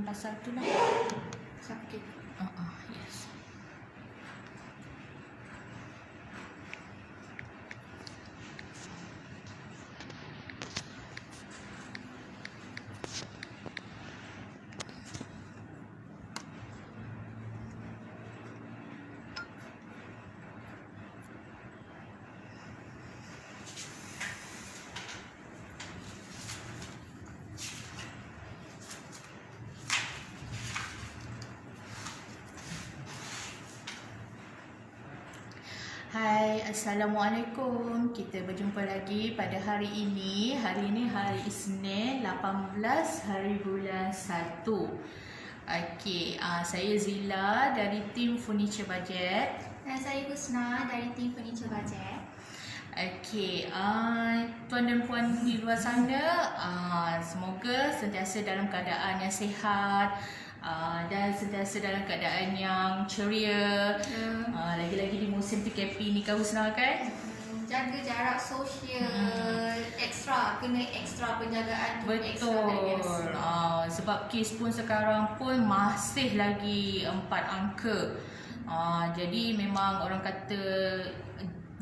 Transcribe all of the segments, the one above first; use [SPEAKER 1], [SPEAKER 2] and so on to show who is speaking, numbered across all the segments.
[SPEAKER 1] pasal tu lah.
[SPEAKER 2] Sakit.
[SPEAKER 1] Yes. Hai, Assalamualaikum. Kita berjumpa lagi pada hari ini. Hari ini hari Isnin 18 hari bulan 1. Okey, saya Zila dari tim Furniture Budget.
[SPEAKER 2] Dan saya Husna dari tim Furniture Budget.
[SPEAKER 1] Okey, tuan dan puan di luar sana, semoga sentiasa dalam keadaan yang sihat, dan sentiasa dalam keadaan yang ceria. Lagi-lagi di musim PKP ni, Kak Husna, kan?
[SPEAKER 2] Jaga jarak sosial, kena ekstra penjagaan tu.
[SPEAKER 1] Betul. Sebab kes pun sekarang pun masih lagi 4 angka. Jadi memang orang kata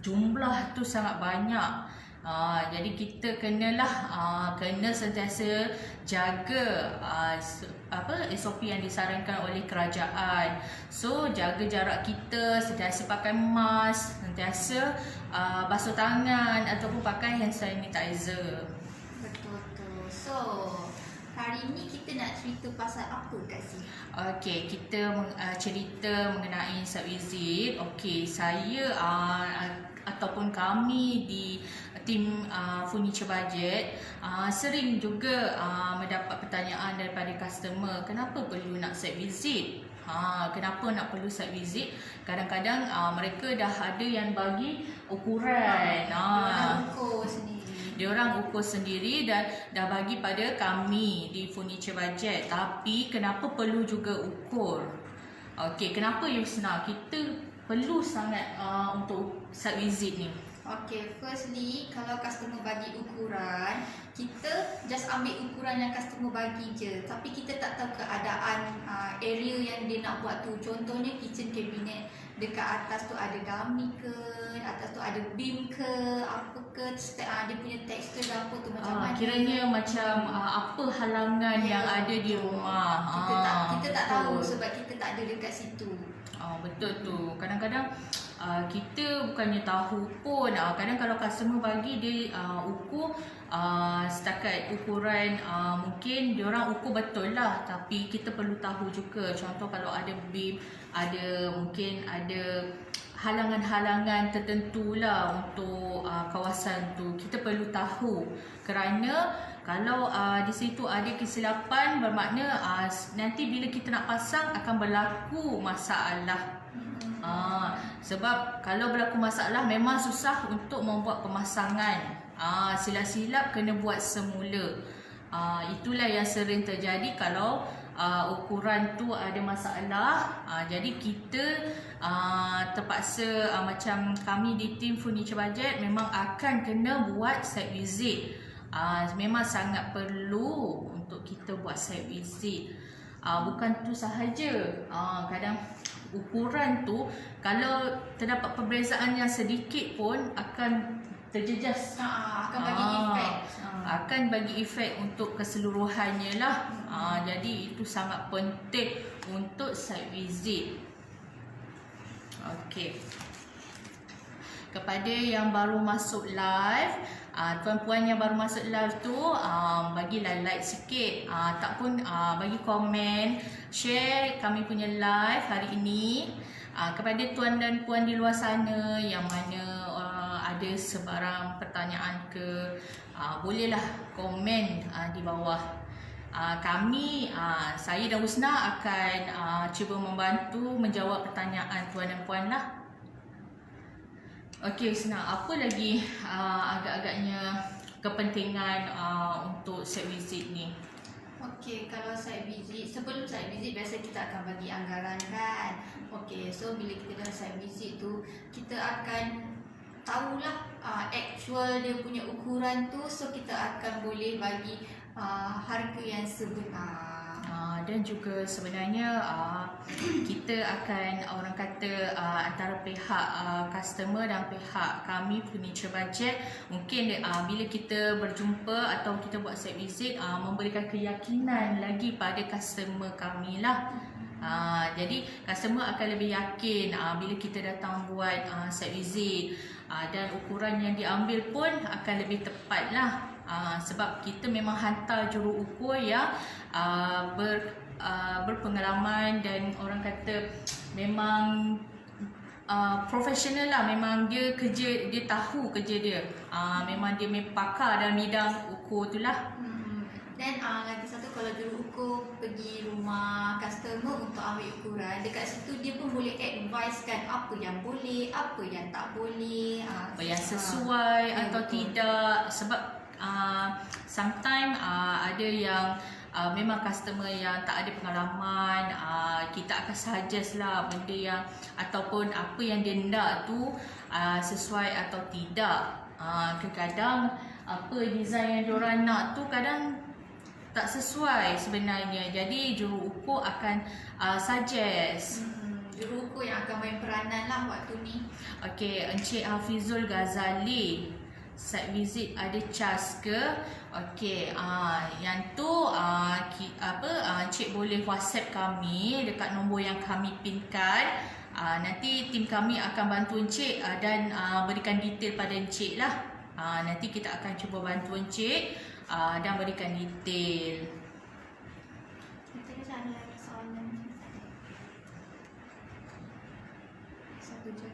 [SPEAKER 1] jumlah tu sangat banyak. Jadi kita kena sentiasa jaga SOP yang disarankan oleh kerajaan. So jaga jarak kita, sentiasa pakai mask, sentiasa basuh tangan ataupun pakai hand sanitizer.
[SPEAKER 2] Betul tu. So hari ni kita nak cerita pasal apa, Kak Zee?
[SPEAKER 1] Okey, kita cerita mengenai site visit. Okey, saya ataupun kami di tim Furniture Budget sering juga mendapat pertanyaan daripada customer, kenapa perlu nak site visit? Kenapa nak perlu site visit? Kadang-kadang mereka dah ada yang bagi ukuran. Dia orang ukur sendiri dan dah bagi pada kami di Furniture Budget. Tapi kenapa perlu juga ukur? Okey, kenapa Yusna kita perlu sangat untuk site visit ni?
[SPEAKER 2] Okay, firstly, kalau customer bagi ukuran, kita just ambil ukuran yang customer bagi je. Tapi kita tak tahu keadaan area yang dia nak buat tu. Contohnya kitchen cabinet, dekat atas tu ada gami ke, atas tu ada beam ke, apa ke, dia punya tekstur dapur tu macam mana.
[SPEAKER 1] Kiranya macam apa halangan yang ada di rumah.
[SPEAKER 2] Kita tak tahu sebab kita tak ada dekat situ.
[SPEAKER 1] Betul tu. Kadang-kadang kita bukannya tahu pun. Kadang kalau customer bagi dia ukur setakat ukuran, mungkin diorang ukur betul lah, tapi kita perlu tahu juga. Contoh kalau ada beam, mungkin ada halangan-halangan tertentu lah untuk kawasan tu, kita perlu tahu. Kerana kalau di situ ada kesilapan, bermakna nanti bila kita nak pasang akan berlaku masalah. Sebab kalau berlaku masalah memang susah untuk membuat pemasangan. Silap-silap kena buat semula. Itulah yang sering terjadi kalau ukuran tu ada masalah. Jadi kita terpaksa, macam kami di tim Furniture Budget memang akan kena buat site visit. Memang sangat perlu untuk kita buat site visit. Bukan tu sahaja, kadang ukuran tu kalau terdapat perbezaan yang sedikit pun akan terjejas,
[SPEAKER 2] akan bagi efek.
[SPEAKER 1] Akan bagi efek untuk keseluruhannya lah. Jadi itu sangat penting untuk site visit. Okey. Kepada yang baru masuk live, tuan-puan yang baru masuk live tu, bagilah like sikit, tak pun bagi komen, share kami punya live hari ini. Kepada tuan dan puan di luar sana yang mana ada sebarang pertanyaan ke, bolehlah komen di bawah. Kami, saya dan Husna akan cuba membantu menjawab pertanyaan tuan dan puan lah. Okey Husna, apa lagi agak-agaknya kepentingan untuk site visit ni?
[SPEAKER 2] Okey, kalau site visit, sebelum site visit biasa kita akan bagi anggaran kan. Okey, so bila kita dah site visit tu, kita akan tahulah actual dia punya ukuran tu, so kita akan boleh bagi harga yang sebenar.
[SPEAKER 1] dan juga sebenarnya kita akan orang kata antara pihak customer dan pihak kami Furniture Budget mungkin bila kita berjumpa atau kita buat site visit memberikan keyakinan lagi pada customer kami lah. Jadi customer akan lebih yakin bila kita datang buat site visit dan ukuran yang diambil pun akan lebih tepat lah. Sebab kita memang hantar juru ukur yang berpengalaman dan orang kata memang profesional lah, memang dia kerja, dia tahu kerja dia, memang dia pakar dalam bidang ukur tu lah.
[SPEAKER 2] Dan lagi satu, kalau juru ukur pergi rumah customer untuk ambil ukuran, dekat situ dia pun boleh advise kan apa yang boleh, apa yang tak boleh,
[SPEAKER 1] apa yang sesuai atau
[SPEAKER 2] betul.
[SPEAKER 1] tidak. Sebab sometimes ada yang memang customer yang tak ada pengalaman, kita akan suggest lah benda yang ataupun apa yang dia nak tu sesuai atau tidak. Kadang-kadang apa design yang diorang nak tu kadang tak sesuai sebenarnya, jadi juru ukur akan suggest.
[SPEAKER 2] Juru ukur yang akan main peranan lah waktu ni.
[SPEAKER 1] Okey, Encik Hafizul Ghazali, site visit ada charge ke? Okey, yang tu Encik boleh WhatsApp kami dekat nombor yang kami pinkan. Nanti tim kami akan bantu Encik dan berikan detail pada Encik lah. Nanti kita akan cuba bantu Encik dan berikan detail.
[SPEAKER 2] Kita ada lagi soalan. Satu je.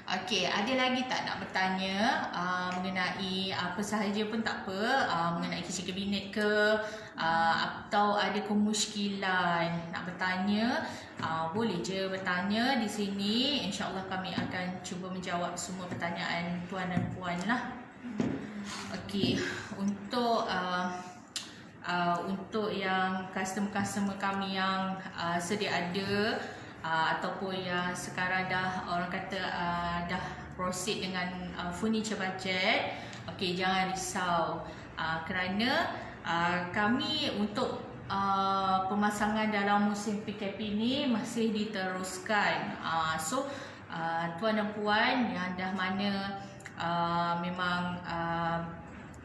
[SPEAKER 1] Okey, ada lagi tak nak bertanya mengenai apa sahaja pun tak apa, mengenai kitchen cabinet ke, atau ada kemusykilan nak bertanya, boleh je bertanya di sini. InsyaAllah kami akan cuba menjawab semua pertanyaan tuan dan puan lah. Okey, untuk yang customer-customer kami yang sedia ada ataupun yang sekarang dah orang kata dah proceed dengan Furniture Budget, okey, jangan risau kerana kami untuk pemasangan dalam musim PKP ni masih diteruskan. So tuan dan puan yang dah mana memang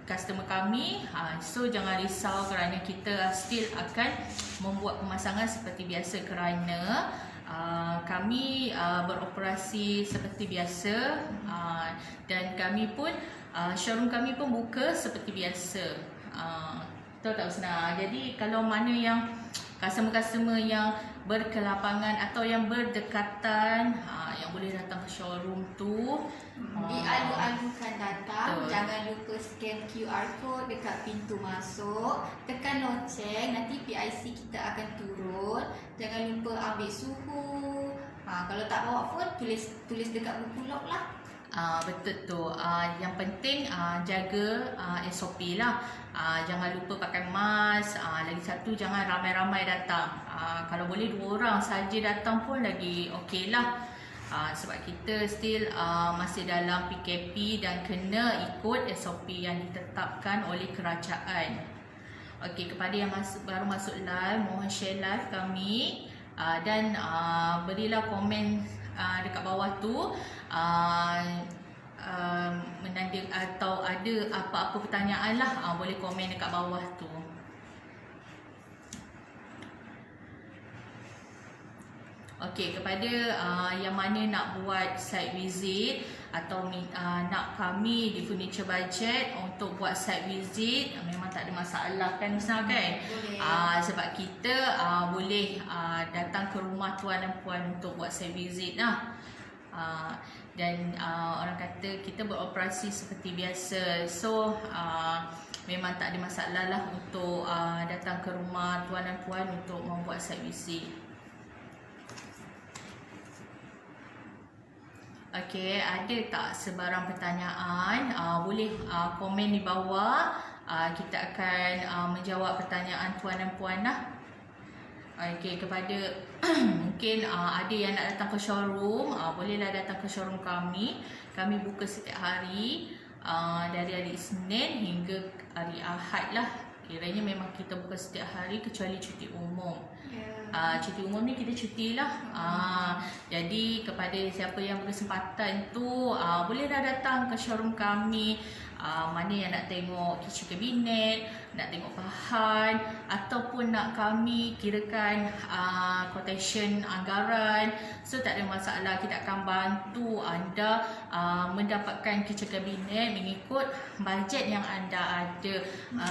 [SPEAKER 1] customer kami, so jangan risau kerana kita still akan membuat pemasangan seperti biasa kerana kami beroperasi seperti biasa dan kami pun showroom kami pun buka seperti biasa. Tahu tak Husna? Jadi kalau mana yang customer-customer yang berkelapangan atau yang berdekatan yang boleh datang ke showroom tu,
[SPEAKER 2] dialu-alukan datang.
[SPEAKER 1] Betul.
[SPEAKER 2] Jangan lupa scan QR code dekat pintu masuk, tekan loceng, nanti PIC kita akan turun. Jangan lupa ambil suhu. Kalau tak bawa phone, tulis dekat buku log lah.
[SPEAKER 1] Betul tu. Yang penting jaga SOP lah. Jangan lupa pakai mask. Lagi satu, jangan ramai-ramai datang. Kalau boleh 2 orang saja datang pun lagi okey lah. Sebab kita still masih dalam PKP dan kena ikut SOP yang ditetapkan oleh kerajaan. Okey, kepada yang baru masuk live, mohon share live kami dan berilah komen dekat bawah tu menandakan atau ada apa-apa pertanyaan lah, boleh komen dekat bawah tu. Okey, kepada yang mana nak buat site visit atau nak kami di Furniture Budget untuk buat site visit, memang tak ada masalah kan Husna kan?
[SPEAKER 2] Boleh.
[SPEAKER 1] Sebab kita boleh datang ke rumah tuan dan puan untuk buat site visit lah. Dan orang kata kita beroperasi seperti biasa. So memang tak ada masalah lah untuk datang ke rumah tuan dan puan untuk membuat site visit. Okey, ada tak sebarang pertanyaan? Boleh komen di bawah. Kita akan menjawab pertanyaan tuan dan puan lah. Okey, kepada mungkin ada yang nak datang ke showroom, bolehlah datang ke showroom kami. Kami buka setiap hari dari hari Isnin hingga hari Ahad lah. Kiranya memang kita buka setiap hari kecuali cuti umum. Cuti umum ni kita cuti lah. Jadi kepada siapa yang berkesempatan tu bolehlah datang ke showroom kami. Mana yang nak tengok kitchen cabinet, nak tengok bahan, ataupun nak kami kirakan quotation anggaran. So tak ada masalah, kita akan bantu anda mendapatkan kitchen cabinet mengikut bajet yang anda ada.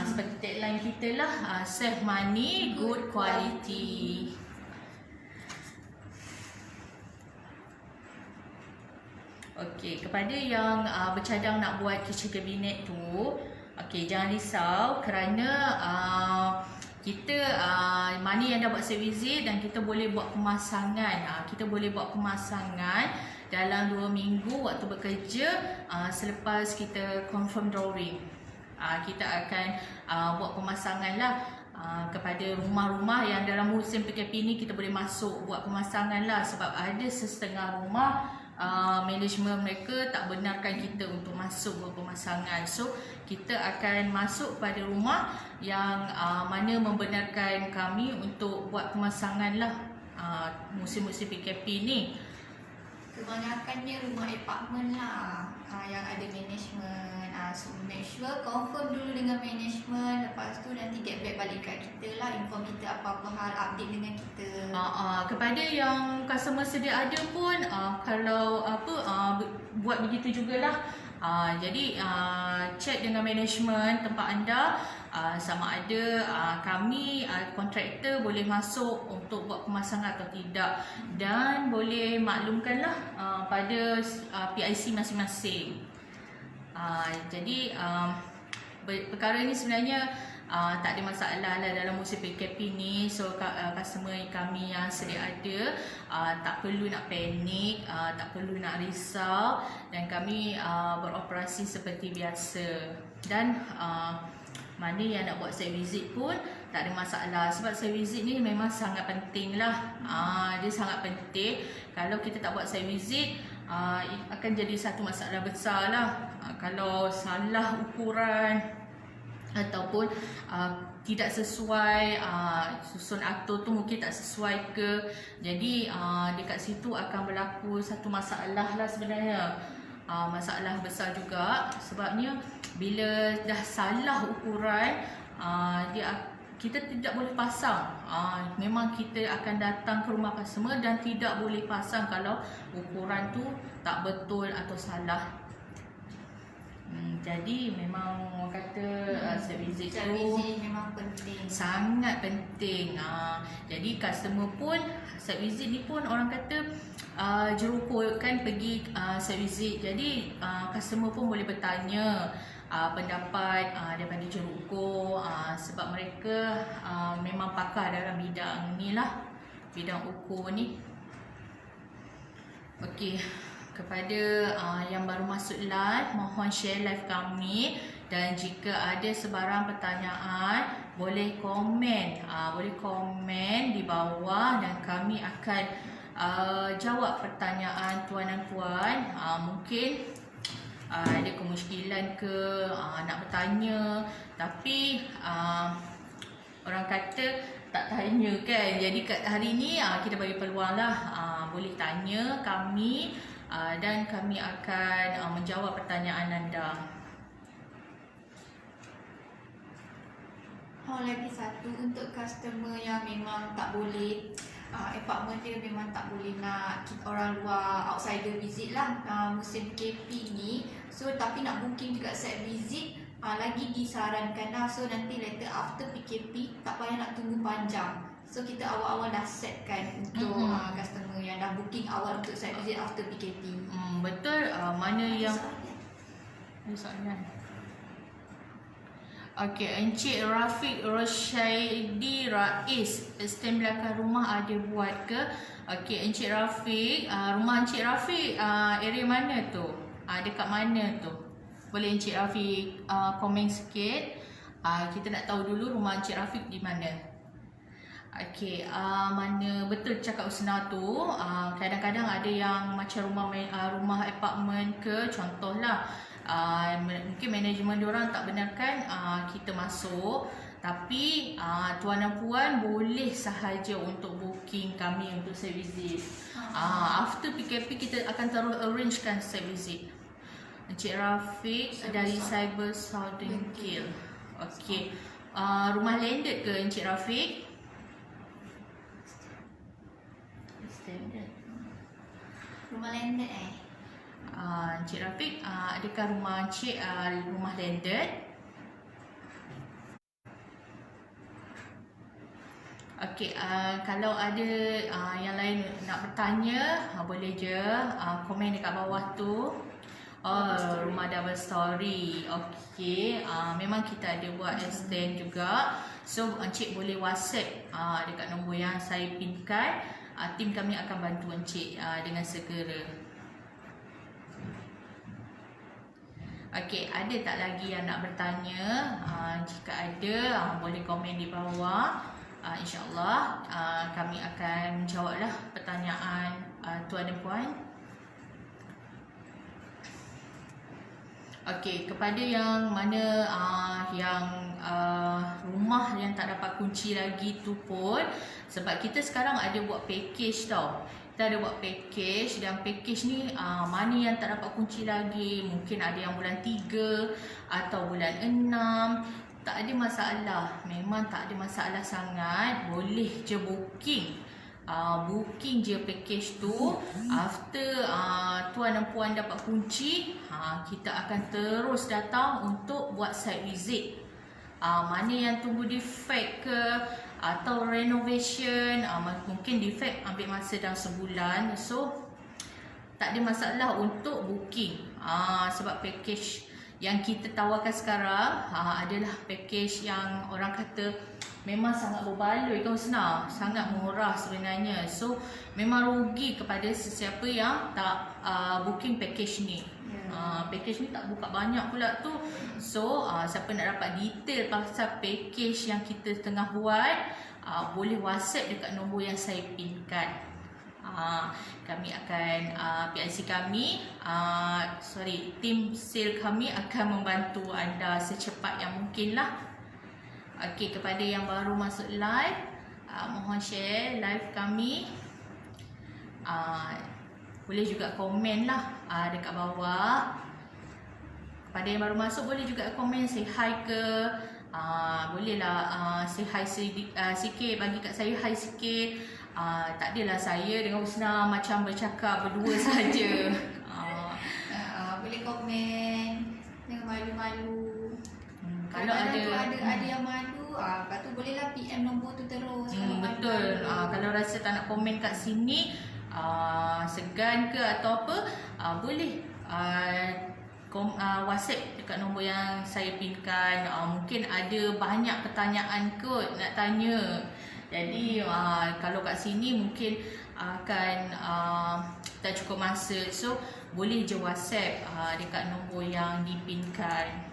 [SPEAKER 1] Seperti tagline kita lah, save money, good quality. Okey, kepada yang bercadang nak buat kitchen cabinet tu, okey, jangan risau kerana kita mana yang dah buat site visit dan kita boleh buat pemasangan. Kita boleh buat pemasangan dalam 2 minggu waktu bekerja selepas kita confirm drawing. Kita akan buat pemasangan lah. Kepada rumah-rumah yang dalam musim PKP ni kita boleh masuk buat pemasangan lah, sebab ada setengah rumah management mereka tak benarkan kita untuk masuk buat pemasangan. So kita akan masuk pada rumah yang mana membenarkan kami untuk buat pemasangan lah musim-musim PKP ni.
[SPEAKER 2] Kebanyakannya rumah apartment lah yang ada management. So make sure confirm dulu dengan management, lepas tu nanti get back balik kat kita lah, inform kita apa-apa hal, update dengan kita.
[SPEAKER 1] Kepada yang customer sedia ada pun kalau buat begitu jugalah. Jadi check dengan management tempat anda sama ada kami kontraktor boleh masuk untuk buat pemasangan atau tidak, dan boleh maklumkanlah pada PIC masing-masing. Jadi perkara ni sebenarnya tak ada masalah lah dalam musim PKP ni. So customer kami yang sedia ada tak perlu nak panik, tak perlu nak risau, dan kami beroperasi seperti biasa. Dan mana yang nak buat site visit pun tak ada masalah, sebab site visit ni memang sangat penting lah. Dia sangat penting. Kalau kita tak buat site visit akan jadi satu masalah besar lah. Kalau salah ukuran ataupun tidak sesuai, susun aktor tu mungkin tak sesuai ke, jadi dekat situ akan berlaku satu masalah lah sebenarnya. Masalah besar juga, sebabnya bila dah salah ukuran kita tidak boleh pasang. Memang kita akan datang ke rumah customer dan tidak boleh pasang kalau ukuran tu tak betul atau salah. Jadi memang orang kata site visit tu
[SPEAKER 2] memang penting,
[SPEAKER 1] sangat penting. Jadi customer pun site visit ni pun orang kata jerukut kan pergi site visit. Jadi customer pun boleh bertanya pendapat daripada jerukut, sebab mereka memang pakar dalam bidang ni lah, bidang ukur ni. Okey, kepada yang baru masuk live, mohon share live kami, dan jika ada sebarang pertanyaan boleh komen, di bawah, dan kami akan jawab pertanyaan tuan dan puan. Mungkin ada kemusykilan ke nak bertanya, tapi orang kata tak tanya kan. Jadi kat hari ni kita bagi peluang lah, boleh tanya kami dan kami akan menjawab pertanyaan anda.
[SPEAKER 2] Lagi satu, untuk customer yang memang tak boleh, apartment dia memang tak boleh nak orang luar, outsider visit lah musim PKP ni. So tapi nak booking juga site visit lagi disarankan lah. So nanti later after PKP tak payah nak tunggu panjang. So kita awal-awal dah set kan untuk customer yang dah booking awal untuk site visit after PKP.
[SPEAKER 1] Betul. Mana yang soalan? Okey, Encik Rafiq Rosyaidi Rais, stand belakang rumah ada buat ke? Okey, Encik Rafiq, rumah Encik Rafiq area mana tu? Dekat mana tu? Boleh Encik Rafiq komen sikit? Kita nak tahu dulu rumah Encik Rafiq di mana. Okey, mana betul cakap Usna tu, kadang-kadang ada yang macam rumah apartment ke, contohlah mungkin manajemen diorang tak benarkan kita masuk, Tapi tuan dan puan boleh sahaja untuk booking kami untuk site visit. After PKP kita akan terus arrangekan site visit. Encik Rafiq dari Cyber Southern Kill. Okey. Rumah landed ke Encik Rafiq? Standard.
[SPEAKER 2] Rumah landed
[SPEAKER 1] Encik Rafiq, adakah rumah Encik rumah landed? Okey, kalau ada yang lain nak bertanya, boleh je komen dekat bawah tu. Rumah double story. Okey, memang kita ada buat extend juga. So encik boleh WhatsApp dekat nombor yang saya pinkan. Tim kami akan bantu encik dengan segera. Okey, ada tak lagi yang nak bertanya? Jika ada, boleh komen di bawah. InsyaAllah kami akan menjawablah pertanyaan tuan dan puan. Okey, kepada yang mana yang rumah yang tak dapat kunci lagi tu pun, sebab kita sekarang ada buat package tau. Kita ada buat package, dan package ni mana yang tak dapat kunci lagi, mungkin ada yang bulan 3 atau bulan 6, tak ada masalah. Memang tak ada masalah sangat. Boleh je booking. Booking je package tu. After tuan dan puan dapat kunci, kita akan terus datang untuk buat site visit. Mana yang tunggu defect ke atau renovation, mungkin defect ambil masa dalam sebulan. So tak ada masalah untuk booking. Sebab package yang kita tawarkan sekarang adalah package yang orang kata memang sangat berbaloi kan Husna, sangat murah sebenarnya. So memang rugi kepada sesiapa yang tak booking package ni. Package ni tak buka banyak pula tu. So siapa nak dapat detail pasal package yang kita tengah buat, boleh WhatsApp dekat nombor yang saya pinkan. Kami akan PIC kami, tim sale kami akan membantu anda secepat yang mungkin lah. Okey, kepada yang baru masuk live, mohon share live kami. Boleh juga komen lah dekat bawah. Kepada yang baru masuk, boleh juga komen, say hi ke. Bolehlah say hi sikit, bagi kat saya hi sikit. Tak adalah saya dengan Husna macam bercakap berdua saja.
[SPEAKER 2] Boleh komen, jangan malu-malu.
[SPEAKER 1] Kalau
[SPEAKER 2] ada yang malu, lepas tu bolehlah PM nombor tu terus.
[SPEAKER 1] Betul. Kalau rasa tak nak komen kat sini, segan ke atau apa, boleh WhatsApp dekat nombor yang saya pinkan. Mungkin ada banyak pertanyaan kot nak tanya. Jadi kalau kat sini mungkin akan tak cukup masa. So boleh je WhatsApp dekat nombor yang dipinkan.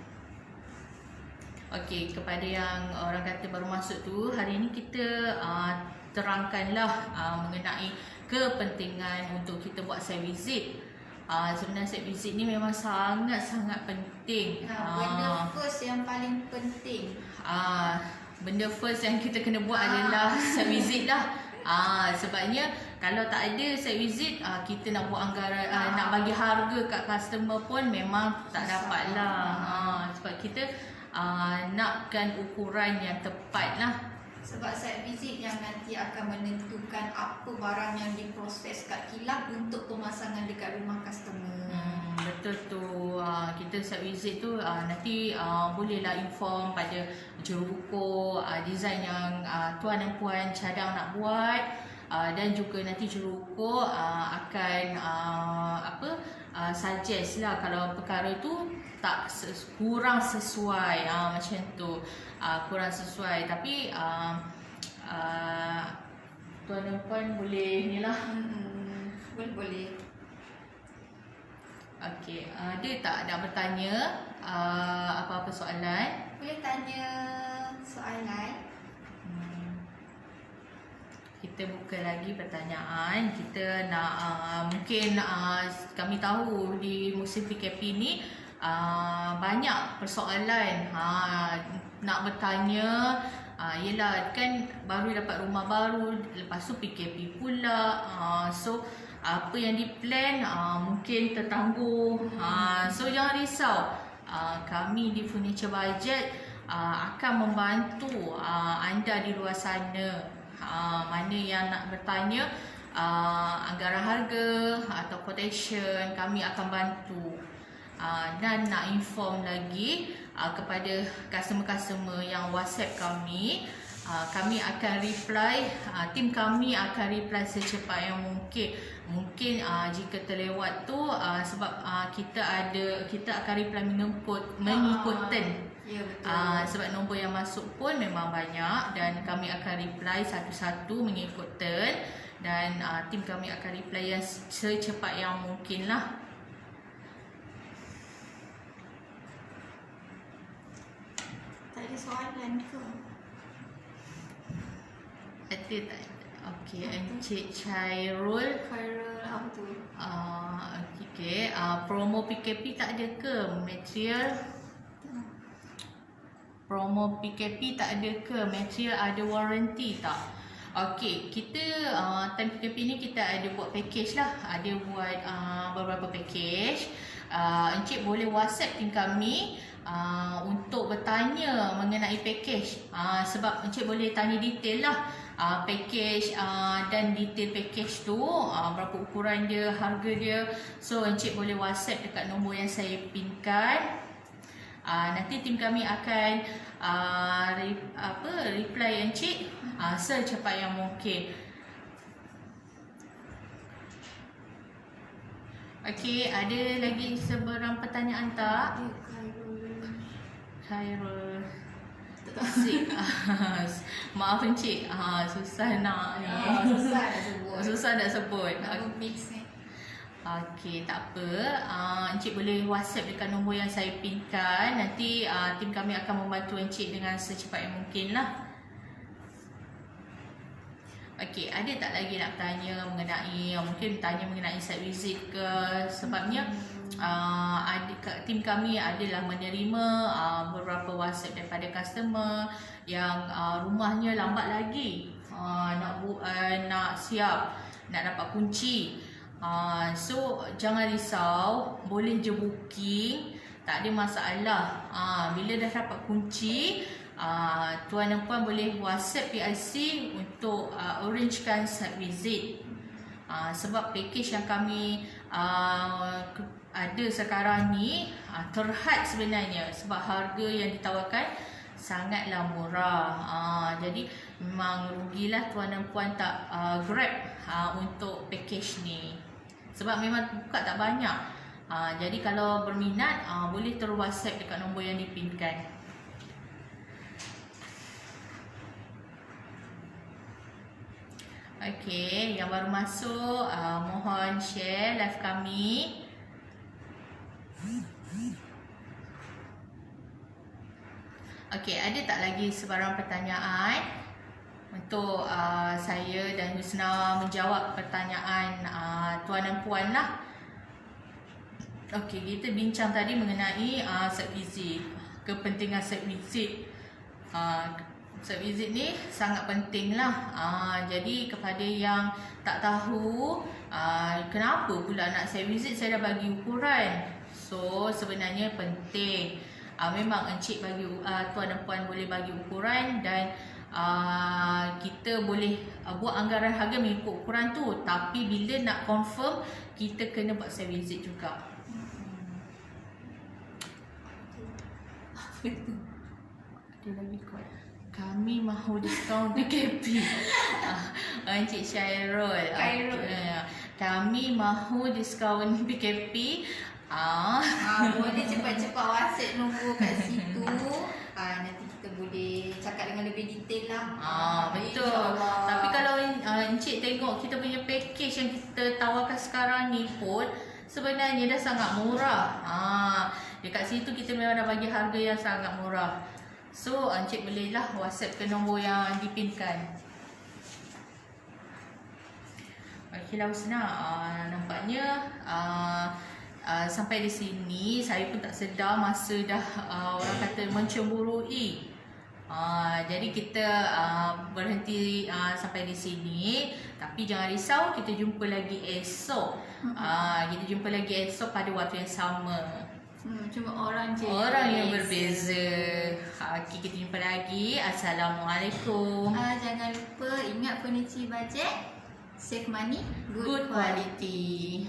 [SPEAKER 1] Okey, kepada yang orang kata baru masuk tu, hari ni kita terangkanlah mengenai kepentingan untuk kita buat site visit. Sebenarnya site visit ni memang sangat-sangat penting.
[SPEAKER 2] Benda first yang paling penting.
[SPEAKER 1] Benda first yang kita kena buat adalah site visit lah. Sebabnya kalau tak ada site visit, kita nak buat anggaran, nak bagi harga kat customer pun memang tak dapat lah. Sebab kita nakkan ukuran yang tepat lah.
[SPEAKER 2] Sebab site visit yang nanti akan menentukan apa barang yang diproses kat kilang untuk pemasangan dekat rumah customer.
[SPEAKER 1] Betul tu. Kita site visit tu nanti bolehlah inform pada juruko design yang tuan dan puan cadang nak buat, dan juga nanti juruko akan suggest lah kalau perkara tu tak kurang sesuai, macam tu, kurang sesuai. Tapi tuan dan puan boleh ni lah.
[SPEAKER 2] Boleh.
[SPEAKER 1] Okey, ada tak nak bertanya apa-apa soalan?
[SPEAKER 2] Boleh tanya soalan.
[SPEAKER 1] Kita buka lagi pertanyaan. Kita nak mungkin kami tahu di musim PKP ni banyak persoalan. nak bertanya, yelah kan baru dapat rumah baru, lepas tu PKP pula, so apa yang diplan mungkin tertangguh. So jangan risau, kami di Furniture Budget akan membantu anda di luar sana, mana yang nak bertanya anggaran harga atau quotation, kami akan bantu. Dan nak inform lagi kepada customer-customer yang WhatsApp kami, kami akan reply, tim kami akan reply secepat yang mungkin. Mungkin jika terlewat tu sebab kita akan reply mengikutkan.
[SPEAKER 2] Ya, betul.
[SPEAKER 1] Sebab nombor yang masuk pun memang banyak dan kami akan reply satu-satu mengikutkan, dan tim kami akan reply yang secepat yang mungkin lah.
[SPEAKER 2] Tak ada soalan ke?
[SPEAKER 1] Ada tak? Okey, Encik Chairul.
[SPEAKER 2] Khairul apa tu?
[SPEAKER 1] Okey, promo PKP tak ada ke? Promo PKP tak ada ke? Material ada warranty tak? Okey, kita time PKP ni kita ada buat package lah. Ada buat beberapa package. Encik boleh WhatsApp tim kami untuk bertanya mengenai package. Sebab encik boleh tanya detail lah package dan detail package tu, berapa ukuran dia, harga dia. So encik boleh WhatsApp dekat nombor yang saya pinkan. Nanti tim kami akan reply encik secepat yang mungkin. Okey, ada lagi sebarang pertanyaan tak? Khairul. Maaf encik, susah nak ni.
[SPEAKER 2] Susah nak sebut.
[SPEAKER 1] Susah nak sebut.
[SPEAKER 2] Nama mix ni.
[SPEAKER 1] Okey, tak apa. Encik boleh WhatsApp dekat nombor yang saya pinkan. Nanti tim kami akan membantu encik dengan secepat yang mungkin lah. Okey, ada tak lagi nak tanya mengenai, mungkin tanya mengenai site visit ke? Sebabnya tim kami adalah menerima beberapa WhatsApp daripada customer yang rumahnya lambat lagi nak siap, nak dapat kunci. So jangan risau, boleh je booking, tak ada masalah. Bila dah dapat kunci, tuan dan puan boleh WhatsApp PIC untuk arrangekan site visit. Sebab package yang kami ada sekarang ni terhad sebenarnya, sebab harga yang ditawarkan sangatlah murah. Jadi memang rugilah tuan dan puan tak grab untuk package ni, sebab memang buka tak banyak. Jadi kalau berminat boleh terus WhatsApp dekat nombor yang dipinkan. Okey, yang baru masuk mohon share live kami. Okey, ada tak lagi sebarang pertanyaan untuk saya dan Husna menjawab pertanyaan tuan dan puan lah. Okey, kita bincang tadi mengenai site visit, kepentingan site visit. Site visit ni sangat penting lah. Jadi kepada yang tak tahu kenapa pula nak site visit, saya dah bagi ukuran. So sebenarnya penting. Memang encik bagi tuan dan puan boleh bagi ukuran, dan kita boleh buat anggaran harga mengikut ukuran tu. Tapi bila nak confirm, kita kena buat site visit juga. Ada lagi kot. Kami mahu diskaun PKP. Encik Syairul. Kami mahu diskaun PKP.
[SPEAKER 2] Boleh cepat-cepat WhatsApp nombor kat situ. Nanti kita boleh cakap dengan lebih detail lah.
[SPEAKER 1] Betul. Tapi kalau encik tengok kita punya package yang kita tawarkan sekarang ni pun sebenarnya dah sangat murah. Dekat situ kita memang dah bagi harga yang sangat murah. So encik bolehlah WhatsApp ke nombor yang dipinkan. Okeylah Husna, nampaknya sampai di sini saya pun tak sedar masa dah orang kata mencemburui Jadi kita berhenti sampai di sini. Tapi jangan risau, kita jumpa lagi esok. Kita jumpa lagi esok pada waktu yang sama.
[SPEAKER 2] Cuma orang je
[SPEAKER 1] Orang yang berbeza. Okay, kita jumpa lagi. Assalamualaikum.
[SPEAKER 2] Jangan lupa ingat furniture bajet, save money,
[SPEAKER 1] Good quality.